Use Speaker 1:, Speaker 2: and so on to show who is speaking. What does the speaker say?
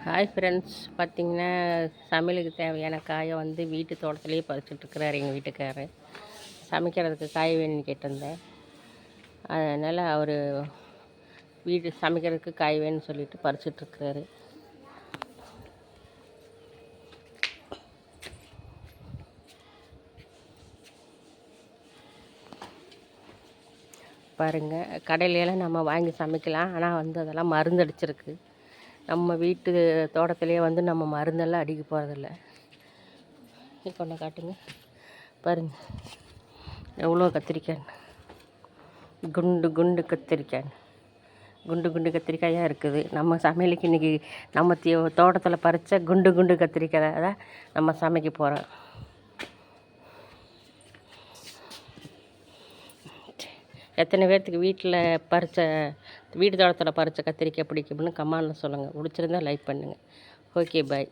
Speaker 1: Hi friends, பார்த்திங்கன்னா சமையலுக்கு தேவையான காயை வந்து வீட்டு தோட்டத்துலேயே பறிச்சுட்ருக்கிறாரு எங்கள் வீட்டுக்காரர். சமைக்கிறதுக்கு காய் வேணும்னு கேட்டிருந்தேன். அதனால் அவர் வீட்டு சமைக்கிறதுக்கு காய் வேணும்னு சொல்லிட்டு பறிச்சுட்ருக்கிறாரு. பாருங்கள், கடையிலலாம் நம்ம வாங்கி சமைக்கலாம், ஆனால் வந்து அதெல்லாம் மருந்தடிச்சிருக்கு. நம்ம வீட்டு தோட்டத்திலே வந்து நம்ம மருந்தெல்லாம் அடிக்க போகிறதில்ல. கொண்டு காட்டுங்க, பாருங்கள் எவ்வளோ கத்திரிக்காய், குண்டு குண்டு கத்திரிக்காய், குண்டு குண்டு கத்திரிக்காயாக இருக்குது. நம்ம சமையலுக்கு இன்றைக்கி நம்ம தோட்டத்தில் பறித்த குண்டு குண்டு கத்திரிக்காய் தான் நம்ம சமைக்க போகிறோம். எத்தனை பேர்த்துக்கு வீட்டில் வீட்டு தோட்டத்தில் பறித்த கத்திரிக்காய் பிடிக்கும்னு கமெண்டில் சொல்லுங்கள். பிடிச்சிருந்தா லைக் பண்ணுங்கள். ஓகே, பாய்.